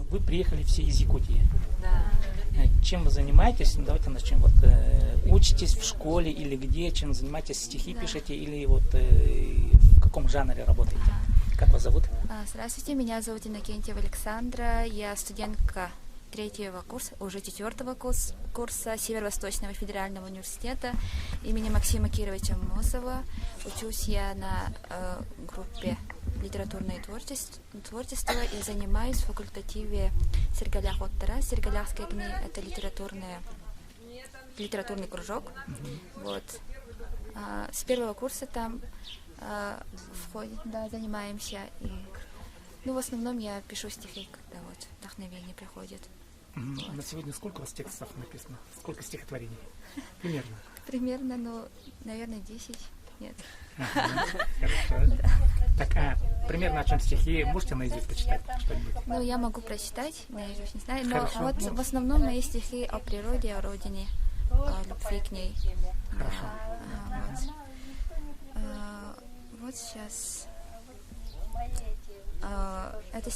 вы приехали все из Якутии. Да. Чем вы занимаетесь? Ну, давайте начнем. Вот, учитесь в школе или где? Чем занимаетесь? Стихи пишете или вот в каком жанре работаете? Как вас зовут? Здравствуйте, меня зовут Иннокентьева Александра. Я студентка 3-го курса, уже 4-го курса Северо-Восточного федерального университета имени Максима Кировича Мосова. Учусь я на группе литературное творчество и занимаюсь в факультативе Сергалях Оттара. Сергаляхская книга — это литературный кружок. Вот. С 1-го курса там занимаемся. И, в основном я пишу стихи, когда вот вдохновение приходит. Вот. На сегодня сколько у вас текстов написано? Сколько стихотворений? Примерно? Примерно, наверное, 10. Нет. Хорошо. Так, примерно о чем стихи? Можете наизусть прочитать что-нибудь? Я могу прочитать, наизусть не знаю, но Хорошо. вот в основном мои стихи о природе, о родине, о любви к ней. Хорошо. Вот сейчас. Это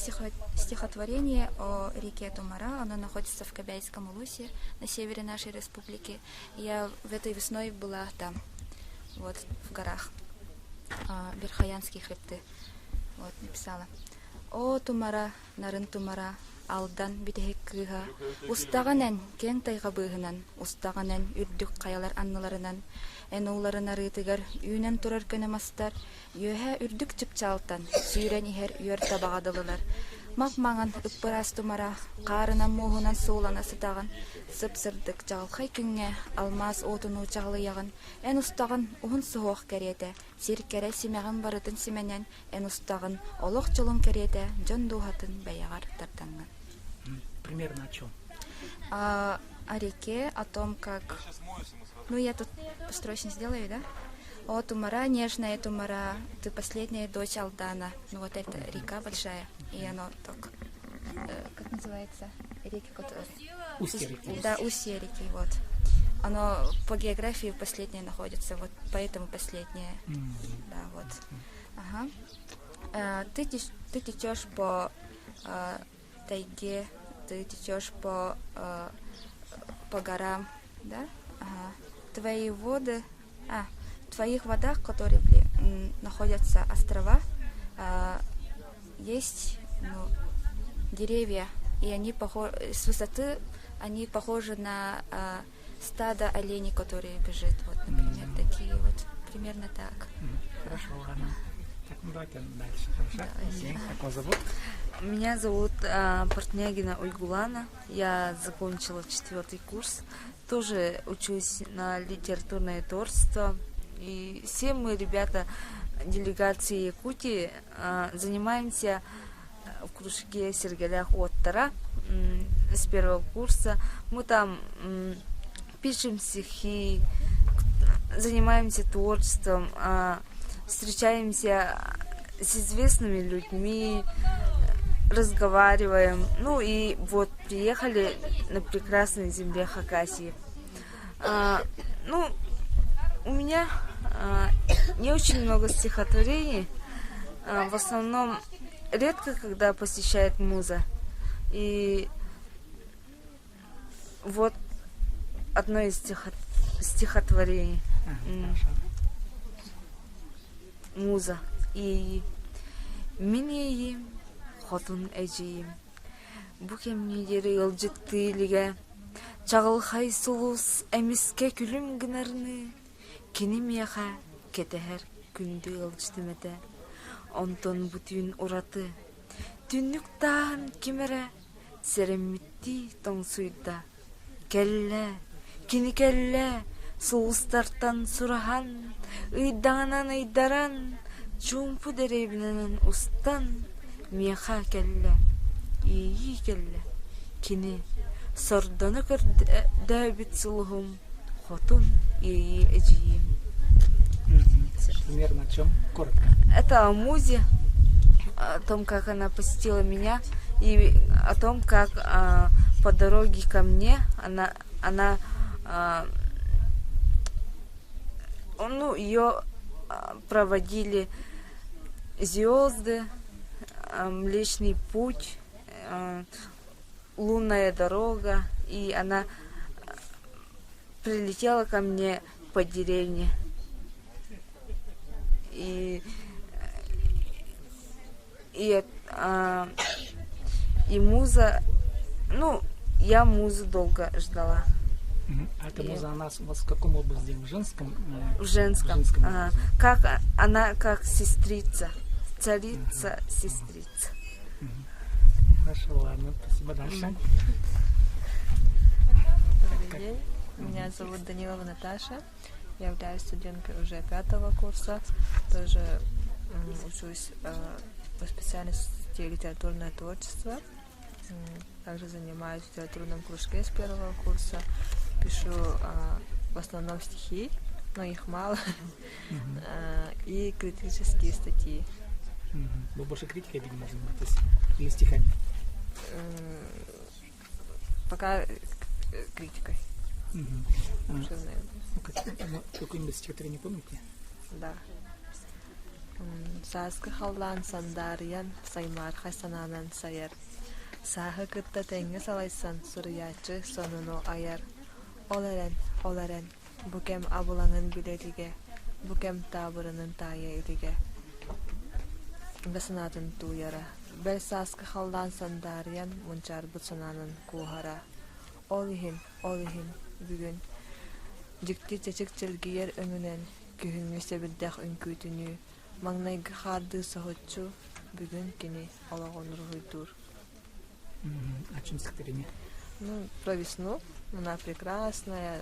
стихотворение о реке Тумара. Оно находится в Кобяйском улусе на севере нашей республики. Я в этой весной была там, вот в горах, Верхоянские хребты. Вот, написала. О Тумара, нарын Тумара, алдан битехек кыга, устаганан кен тайга быгынан, устаганан үрдүк каялар анныларынан, энуларын арытыгар, үйнен турар көнемастар, йөһә үрдүк чыпчалтан, сүйрен ихер үйер табагадылылар. Мак-маңан ыкпырас Тумара, карынан муһунан суулана сытаган, сып-сырдык жалхай күнгә, алмаз отуну чаглыяган, эн устаган ухун суох керете, сиркере симеган барытын сименен, эн устаган олох чолун керете, жон духатын баягар тартанган. Примерно о чем? О реке, о том, как... я тут строчно сделаю, да? О, Тумара, нежная Тумара, ты последняя дочь Алдана. Вот это река большая, и оно так... как называется? Реки, которые... Устье реки. Да, устье реки, вот. Оно по географии последнее находится, вот поэтому последнее. Да, вот. Ага. Ты течешь по тайге, ты течешь по горам, да? Ага. Твои воды... В твоих водах, которые находятся острова, есть деревья, и они с высоты они похожи на стадо оленей, которые бежит. Вот, например, такие вот, примерно так. Хорошо, ладно. Так, давайте дальше. Хорошо. Как вас зовут? Меня зовут Портнягина Ольгулана. Я закончила 4-й курс. Тоже учусь на литературное творчество. И все мы, ребята, делегации Якутии, занимаемся в кружке Сергалях Оттара с 1-го курса. Мы там пишем стихи, занимаемся творчеством, встречаемся с известными людьми, разговариваем. И вот приехали на прекрасной земле Хакасии. У меня не очень много стихотворений. В основном редко, когда посещает муза. И вот одно из стихотворений. Муза. И минеем хотун эжием. Букемнедери ылжыктыйлиге. Чагылхай сулус эмиске күлүм гынарны. Кинимияха кетехер күндү ылжытымете. Онтон бутүн ураты. Түннүк таан кимере. Сереммитти тоңсуйда. Келле, кини келле. Сулустартан сурахан. Ыйдаңанан ыйдаран. Чумпу деребинен устан. Мияха келле. Ии келле. Кини. Сордону көрдө бит сулухум. Хотун ии эжиим. Примерно о чем? Коротко. Это о музе, о том, как она посетила меня, и о том, как по дороге ко мне она ее проводили звезды, Млечный Путь, лунная дорога, и она прилетела ко мне по деревне. И муза, я музу долго ждала. А эта муза, она у вас в каком образе? В женском? В женском. образе. Как она как сестрица, царица, сестрица. Хорошо, ладно, спасибо. Дальше. Добрый день. Меня зовут Данилова Наташа. Я являюсь студенткой уже 5-го курса. Тоже учусь по специальности литературное творчество. Также занимаюсь в литературном кружке с 1-го курса. Пишу в основном стихи, но их мало. И критические статьи. Вы больше критикой, видимо, занимаетесь? Или стихами? Пока критикой. Какое-нибудь стихотворение помните? Да. Саскы халлан сандариян саймар хасананан саяр. Сахы кытта теңге салайсан сурыячы сонуну аяр. Оларен, букем абулаңын билелиге, букем табырынын тая илиге. Басынатын туяра. Бәл саскы халлан сандариян мунчар бутсананын кухара. Олихин, бүгін. Жикти чечик челгиер өңүнен, күхүнгү себилдэх үңкүтүнү, маңнайгы харды сохотчу, бүгін кини ологонургуйдур. О чем стихотворение? Про весну. Она прекрасная,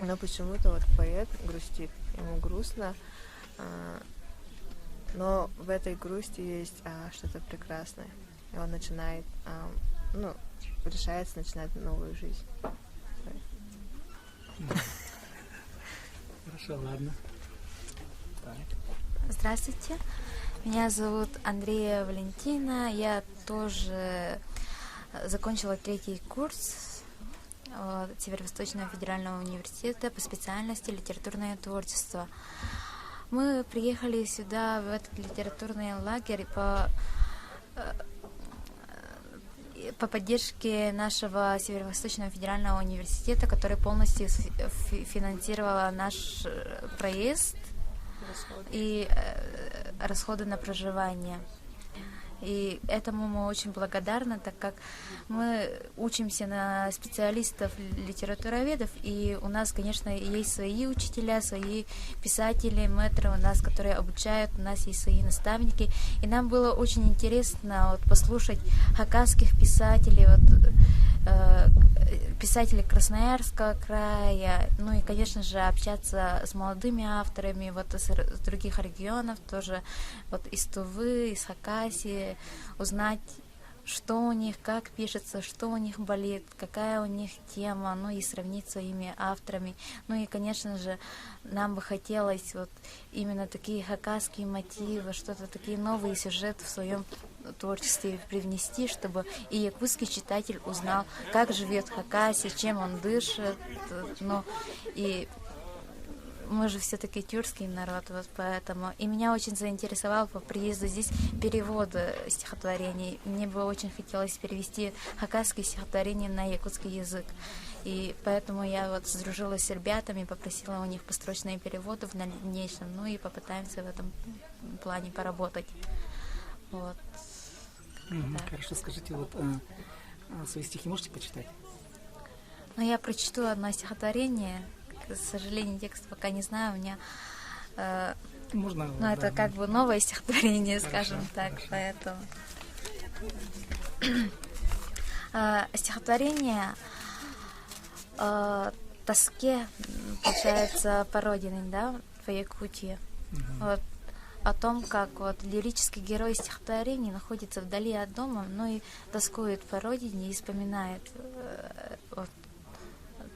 но почему-то вот поэт грустит, ему грустно, но в этой грусти есть что-то прекрасное. И он начинает, решается начинать новую жизнь. Хорошо, ладно. Так. Здравствуйте, меня зовут Андрея Валентина, я тоже закончила 3-й курс Северо-Восточного федерального университета по специальности литературное творчество. Мы приехали сюда, в этот литературный лагерь, по поддержке нашего Северо-Восточного федерального университета, который полностью финансировал наш проезд и расходы на проживание. И этому мы очень благодарны, так как мы учимся на специалистов литературоведов, и у нас, конечно, есть свои учителя, свои писатели, мэтры у нас, которые обучают, у нас есть свои наставники, и нам было очень интересно послушать хакасских писателей, писателей Красноярского края, и, конечно же, общаться с молодыми авторами из других регионов, тоже из Тувы, из Хакасии, узнать, что у них, как пишется, что у них болит, какая у них тема, и сравнить с своими авторами. И, конечно же, нам бы хотелось именно такие хакасские мотивы, что-то такие новые сюжеты в своем творчестве привнести, чтобы и якутский читатель узнал, как живет Хакасия, чем он дышит, и мы же все-таки тюркский народ, поэтому. И меня очень заинтересовал по приезду здесь перевод стихотворений. Мне бы очень хотелось перевести хакасские стихотворения на якутский язык. И поэтому я сдружилась с ребятами, попросила у них построчные переводы в дальнейшем, и попытаемся в этом плане поработать. Хорошо, скажите, свои стихи можете почитать? Я прочту одно стихотворение. К сожалению, текст пока не знаю, у меня можно, это как бы новое стихотворение, хорошо, скажем так, хорошо. Поэтому стихотворение тоске, получается, по родине, по Якутии. О том, как лирический герой стихотворений находится вдали от дома, и тоскует по родине и вспоминает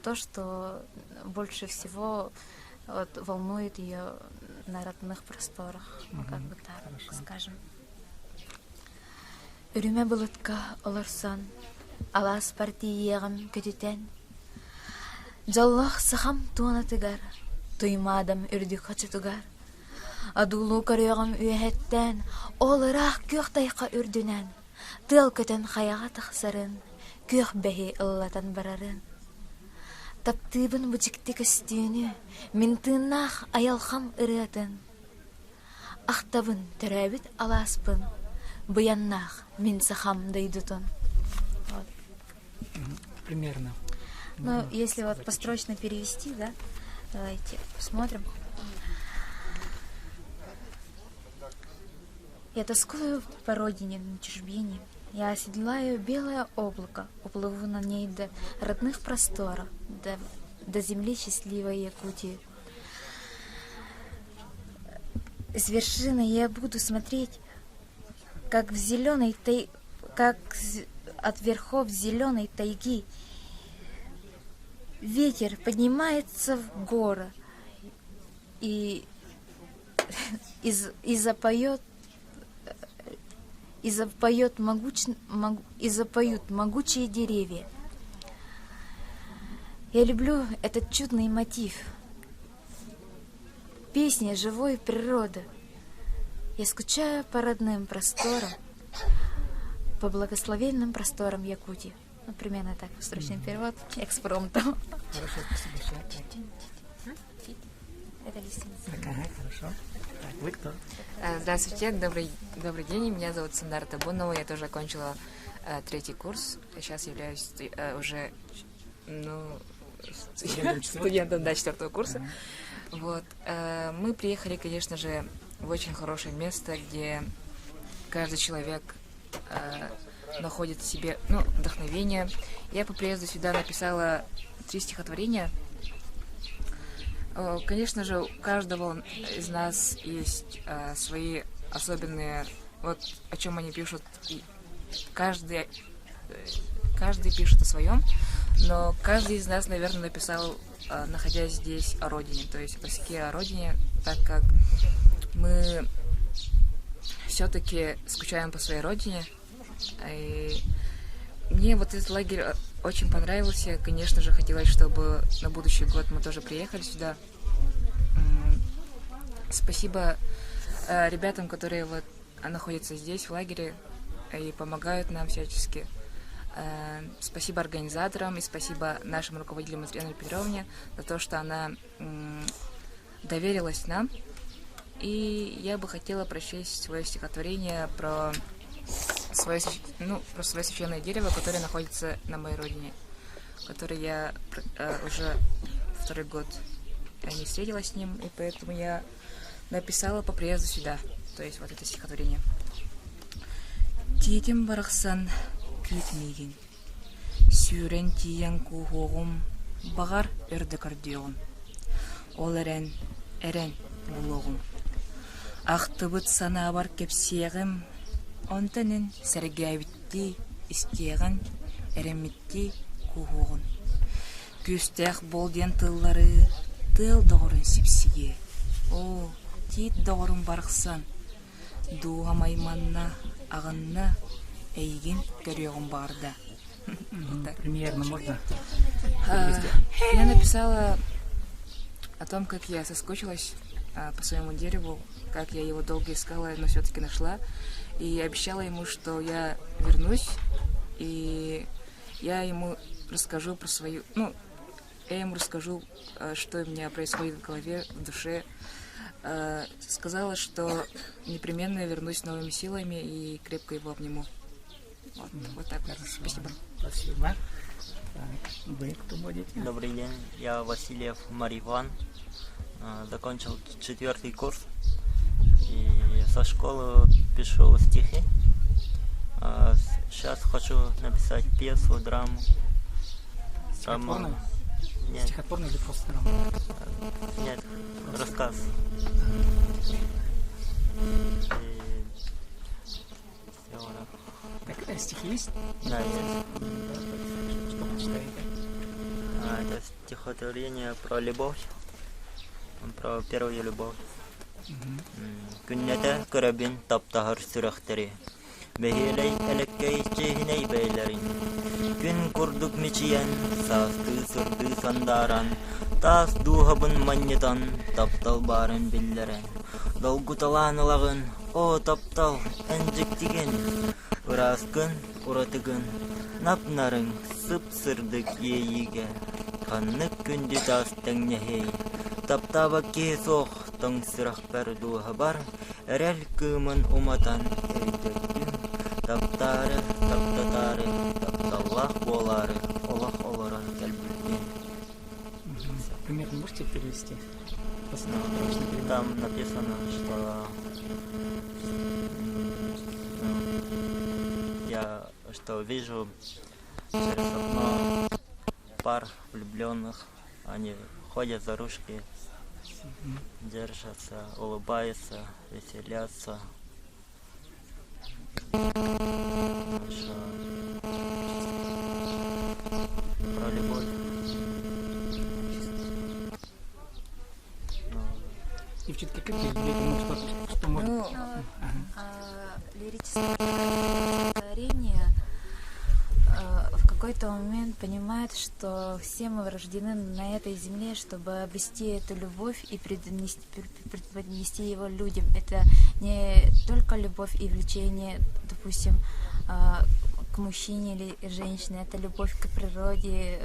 то, что больше всего волнует ее на родных просторах, как бы так, скажем. Үріме бұлытқа оларсан, алас партиеғым көтетен. Жаллах сахам туана тыгар, туймадам үрді қачы тугар. Адулу көріғым үйәттен, олырақ көқтайқа үрдінен. Тыл көтен қаяға тақсарын, Көх бәһи ыллатан барарын. Таптыбын бутикти костюны, мин тыннах аялхам ыратын. Ахтабын төрәбит аласпын, буяннах мин сахам дайдутун. Примерно. Ну, если вот построчно перевести, да, давайте посмотрим. Я тоскую по родине на чужбине. Я оседлаю белое облако, уплыву на ней до родных просторов, до земли счастливой Якутии. С вершины я буду смотреть, как от верхов зеленой тайги ветер поднимается в горы и запоют могучие деревья. Я люблю этот чудный мотив. Песня живой природы. Я скучаю по родным просторам, по благословенным просторам Якутии. Ну, примерно так, срочный перевод, экспромтом. Хорошо, спасибо большое. Это лестница. Ага, хорошо. Так, вы кто? Здравствуйте, добрый день. Меня зовут Сандар Табунова. Я тоже окончила 3-й курс. Сейчас являюсь уже студентом 4-го курса. Вот. Мы приехали, конечно же, в очень хорошее место, где каждый человек находит в себе вдохновение. Я по приезду сюда написала 3 стихотворения. Конечно же, у каждого из нас есть свои особенные, вот о чем они пишут. И каждый пишет о своем, но каждый из нас, наверное, написал, находясь здесь, о родине, то есть о тоске о родине, так как мы все-таки скучаем по своей родине. И мне вот этот лагерь очень понравился. Конечно же, хотелось, чтобы на будущий год мы тоже приехали сюда. Спасибо ребятам, которые вот находятся здесь, в лагере, и помогают нам всячески. Спасибо организаторам и спасибо нашим руководителям Андрею Петровне за то, что она доверилась нам. И я бы хотела прочесть свое стихотворение про свое священное дерево, которое находится на моей родине, которое я уже 2-й год не встретилась с ним, и поэтому я написала по приезду сюда, то есть вот это стихотворение. Тиетим барахсан китмеген, сюрен тиян кухогум, багар эрдекардион, ол эрен булогум. Ақтыбыт сана бар кепсиягым, онтанын сәргәвитти истияган эремитти кухогун. Күстәх болден тыллары, тыл доғырын сепсиге. О, тит доғырын барықсан, дуға майманна, ағынна, әйген көрегін барда. Примерно можно? Я написала о том, как я соскучилась по своему дереву, как я его долго искала, но все-таки нашла. И обещала ему, что я вернусь, и я ему расскажу про свою... я ему расскажу, что у меня происходит в голове, в душе. Сказала, что непременно вернусь с новыми силами и крепко его обниму. Вот так. Спасибо. Спасибо. Вы кто будете? Добрый день, я Васильев Мариван, закончил 4-й курс и со школы пишу стихи. Сейчас хочу написать пьесу, драму. Стихотворную? Нет. Стихотворную или просто драму? Нет, рассказ. Так, стихи есть? Да, есть. Что почитаете? Это стихотворение про любовь, про первую любовь. Күннәтә көрәбин таптахыр сүрәхтәре, бәһиләй элеккәй чехинәй бәйләрин. Күн курдук мичиян, састы сырды сандаран, тас дуһабын маннетан, таптал барын билләрен. Долгуталанылагын, о таптал, әнҗек тиген, Ырас күн, уратыгын, напнарың сып-сырдык ейиге, каннык күнді тастың нехей, таптаба кезоқ тың сырақ бәрдуға бар, әрәл кымын уматан өйдөктің, таптары, таптатары, тапталлах болары, олах оларан кәлбілден. Примерно можете перевести? Там написано, что я вижу через окно пар влюбленных, они ходят за ручки, держатся, улыбаются, веселятся. Еще про любовь. Девчонки, какие что можно? Лирическое стихотворение в какой-то момент понимает, что все мы рождены на этой земле, чтобы обрести эту любовь и преподнести его людям. Это не только любовь и влечение, допустим, к мужчине или женщине, это любовь к природе,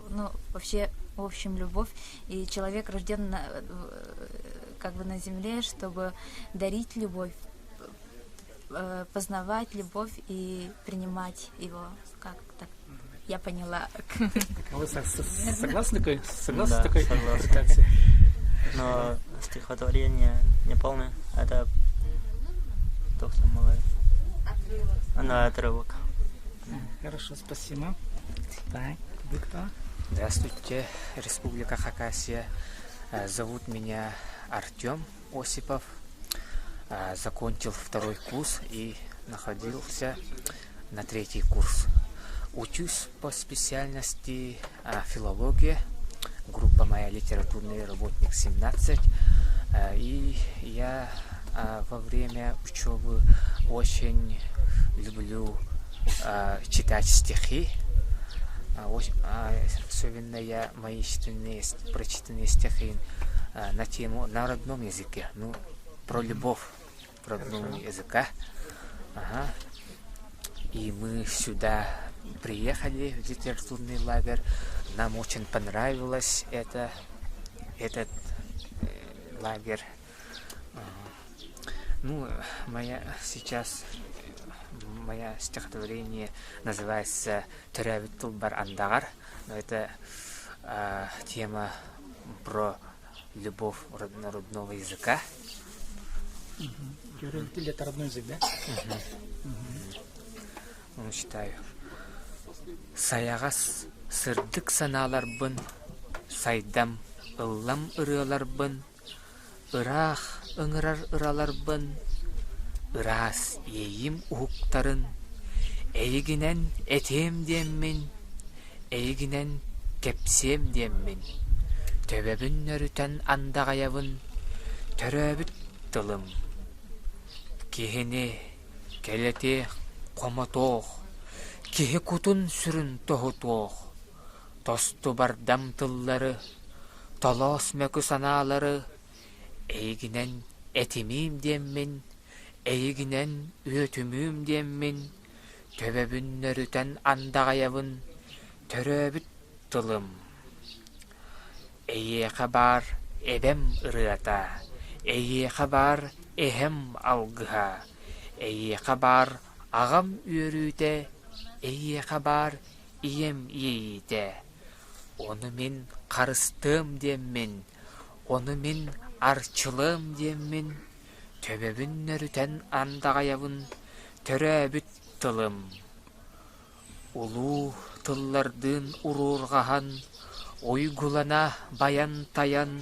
ну, вообще, в общем, любовь. И человек рожден как бы на земле, чтобы дарить любовь, познавать любовь и принимать его. Как так? Я поняла. А вы согласны с Да, такой согласен. интерпретацией? Но стихотворение не полное, это то, что малое. Оно отрывок. Хорошо, спасибо. Так, вы кто? Здравствуйте, Республика Хакасия. Зовут меня Артем Осипов. Закончил 2-й курс и находился на 3-й курс. Учусь по специальности филология. Группа моя литературный работник 17. И я во время учебы очень люблю читать стихи. Особенно мои прочитанные стихи на тему на родном языке. Ну, про любовь к родному языка. Ага. И мы сюда приехали в литературный лагерь. Нам очень понравилось этот лагерь. Ну, мое стихотворение называется «Төрәбит тулбар андагар». Но это тема про любовь родного языка. Это родной язык, да? Читаю. Саягас сырдык саналарбын, сайдам ыллам ырыаларбын, ырах ыңырар ыраларбын, ырас ейим ухуктарын, эйгинен этем деммин, эйгинен кепсем деммин, төбөбүн өрүтен андагайабын, төрөбүт тылым, кихини келете комотоох, кихи кутун сүрүн тохутоох, тосту бардам тыллары, толос мөкү санаалары, эйгинен этимим деммин, эйгинен үөтүмүм деммин, төбөбүн өрүтен андагайабын, төрөбүт тылым. Эйеха бар эбем ырыата, эйеха бар эхем алгыха, эйеха бар агам үйөрүүтэ, эйеха бар ием ийите. Оны мен карыстым деммин, оны мен арчылым деммин, төбөбүн өрүтен андагайабын, төрөбүт тылым. Улуу тыллардын уруургахан, ойгулана баян таян,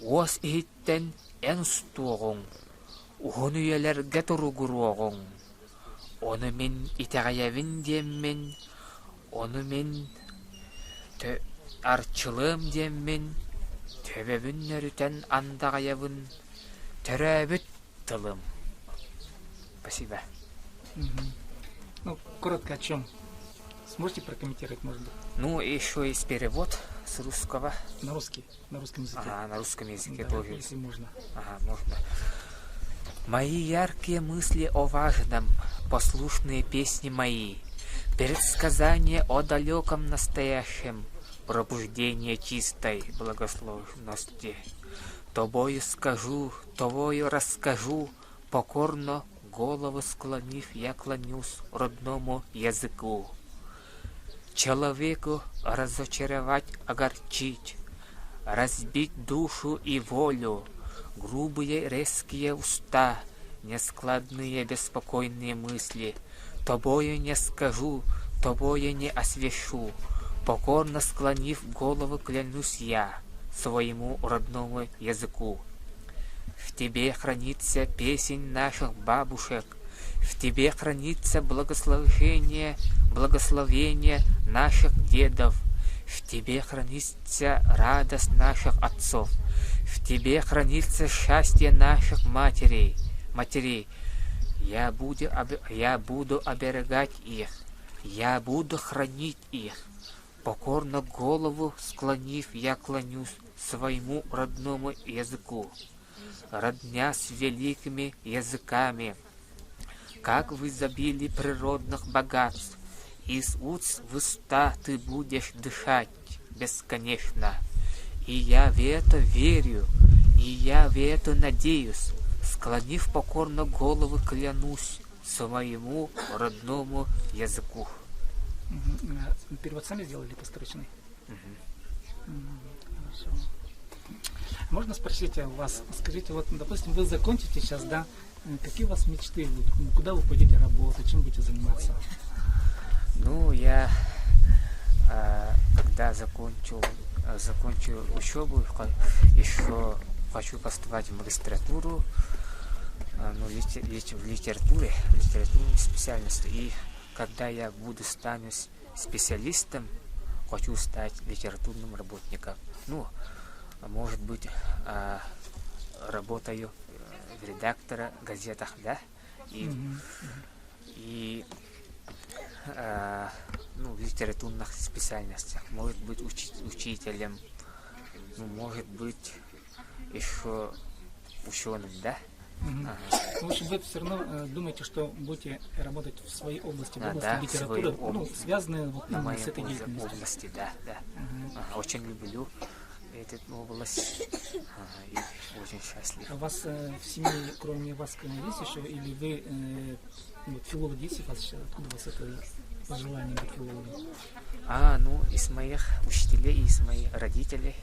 ос ихиттен эн стуогоң, ухон үйелерге туругуруогоң. Оны мен итегаябын деммин, оны мен арчылым деммин, төбөбүн өрүтен андагайабын, төрөбүт тылым. Спасибо. Ну, коротко о чем? Сможете прокомментировать, может быть? Ну, еще есть перевод с русского. На русском языке. Ага, на русском языке Да, тоже если есть. можно. Ага, можно. Мои яркие мысли о важном, послушные песни мои, предсказания о далеком настоящем, пробуждение чистой благословности. Тобою скажу, тобою расскажу, покорно голову склонив, я клонюсь родному языку. Человеку разочаровать, огорчить, разбить душу и волю, грубые резкие уста, нескладные беспокойные мысли. Тобою не скажу, тобою не освящу, покорно склонив голову, клянусь я своему родному языку. В тебе хранится песень наших бабушек, в тебе хранится благословение наших дедов, в тебе хранится радость наших отцов, в тебе хранится счастье наших матерей. Я буду оберегать их, я буду хранить их. Покорно голову склонив, я клонюсь своему родному языку. Родня с великими языками, как в изобилии природных богатств, из уст в уста ты будешь дышать бесконечно. И я в это верю, и я в это надеюсь, склонив покорно голову, клянусь своему родному языку. Перевод сами сделали построчный? Хорошо. Можно спросить у вас, скажите, вот, допустим, вы закончите сейчас, да, какие у вас мечты, куда вы пойдете работать, чем будете заниматься? Ну, я, когда закончу учебу, еще хочу поступать в магистратуру, ну, в литературной специальности. И когда я стану специалистом, хочу стать литературным работником. Ну, может быть, работаю в редакторе газетах, да, и ну, в литературных специальностях, может быть, учителем, ну, может быть, еще ученым, да. В общем, вы все равно думаете, что будете работать в своей области, в области да, литературы, ну, связанные вот, на моей с этой деятельностью. области, да. Очень люблю эту область и очень счастлив. А у вас в семье, кроме вас, есть еще, или вы вот, филолог есть у вас сейчас? Откуда у вас это пожелание быть филологом? Ну, из моих учителей, из моих родителей.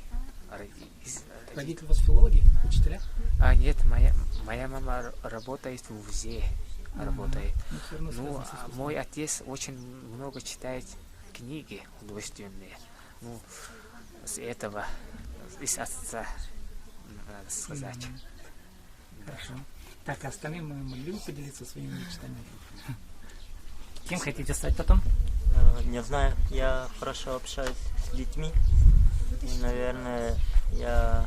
Родители у вас филологи, учителя? Нет, моя мама работает в ВУЗе. Ну, мой отец очень много читает книги художественные. Ну, с этого, из отца, надо сказать. Хорошо. Так, а остальные мы могли бы поделиться своими мечтами? Кем хотите стать потом? Не знаю, я хорошо общаюсь с детьми. И, наверное, я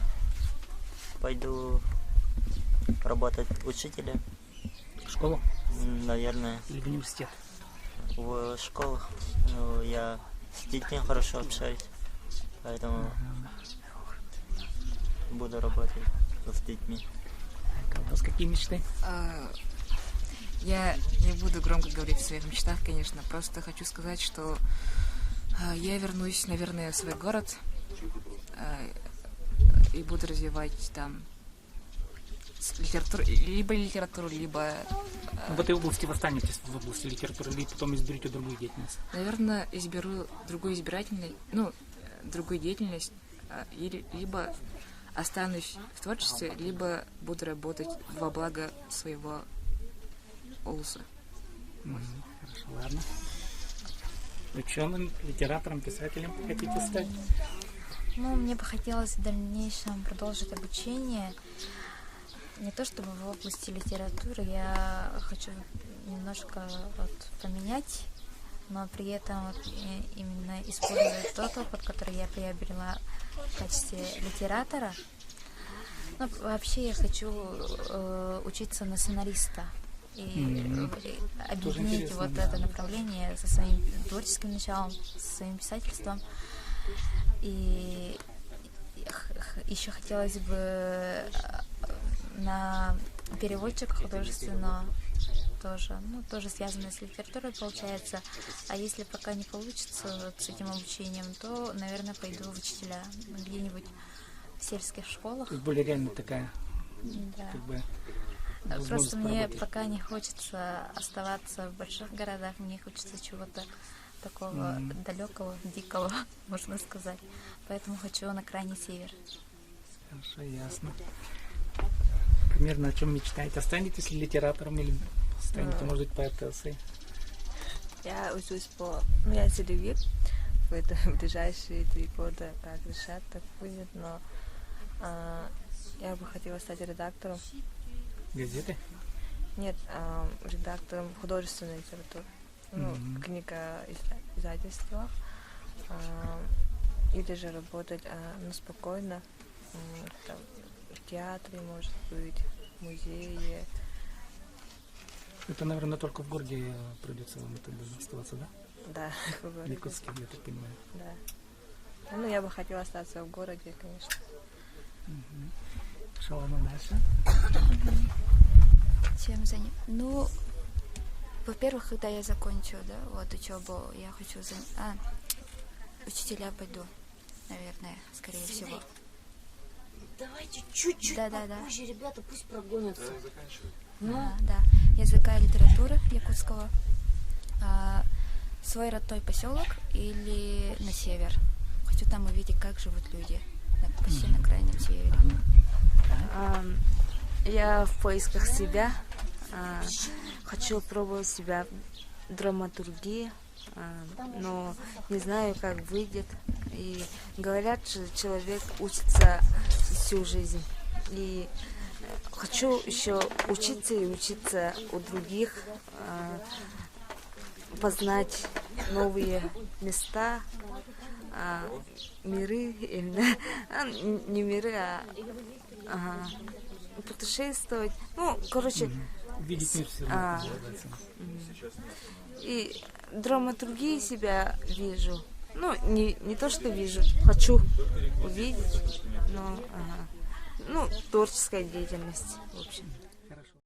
пойду работать учителем. В школу? Наверное. Или в университет? В школу. Ну, я с детьми хорошо общаюсь. Поэтому буду работать с детьми. У вас какие мечты? Я не буду громко говорить о своих мечтах, конечно. Просто хочу сказать, что я вернусь, наверное, в свой город и буду развивать там литературу, либо... В этой области вы останетесь, в области литературы, или потом изберете другую деятельность? Наверное, изберу другую деятельность, либо останусь в творчестве, либо буду работать во благо своего улуса. Хорошо, ладно. Ученым, литератором, писателем хотите стать? Ну, мне бы хотелось в дальнейшем продолжить обучение. Не то чтобы в области литературы, я хочу немножко вот поменять, но при этом вот именно использовать тот опыт, который я приобрела в качестве литератора. Ну, вообще я хочу учиться на сценариста и объединить вот это направление со своим творческим началом, со своим писательством. И еще хотелось бы на переводчика художественного тоже. Ну, тоже связано с литературой, получается. А если пока не получится вот с этим обучением, то, наверное, пойду в учителя где-нибудь в сельских школах. То есть более реально такая, Да. как бы, Просто возможность мне поработать. пока не хочется оставаться в больших городах, мне хочется чего-то такого далекого, дикого, можно сказать. Поэтому хочу на крайний север. Хорошо, ясно. Примерно о чем мечтаете? Останетесь ли литератором или станете, может быть, поэтессой? Я учусь я целевик, поэтому в ближайшие 3 года как решат, так будет, но я бы хотела стать редактором. Газеты? Нет, редактором художественной литературы. Ну, книга издательства. Или же работать спокойно там, в театре, может быть, в музее. Это, наверное, только в городе придется вам это оставаться, да? Да, в В городе. Якутске, я так понимаю. Да. Ну, я бы хотела остаться в городе, конечно. Хорошо, ладно, дальше. Чем заняться? Ну, во-первых, когда я закончу, да, вот учебу, я хочу учителя пойду, наверное, скорее всего. Давайте чуть-чуть Да. попозже, ребята, пусть прогонятся. Да, языка и литературы якутского, свой родной поселок или на север. Хочу там увидеть, как живут люди, почти на крайнем севере. Я в поисках себя. Хочу пробовать себя в драматургии, но не знаю, как выйдет. И говорят, что человек учится всю жизнь. И хочу еще учиться и учиться у других, познать новые места, миры, именно, не миры, путешествовать. Ну, короче, Видеть мир все равно. и драматургии себя вижу. Ну, не то, что вижу, хочу увидеть, но творческая деятельность, в общем.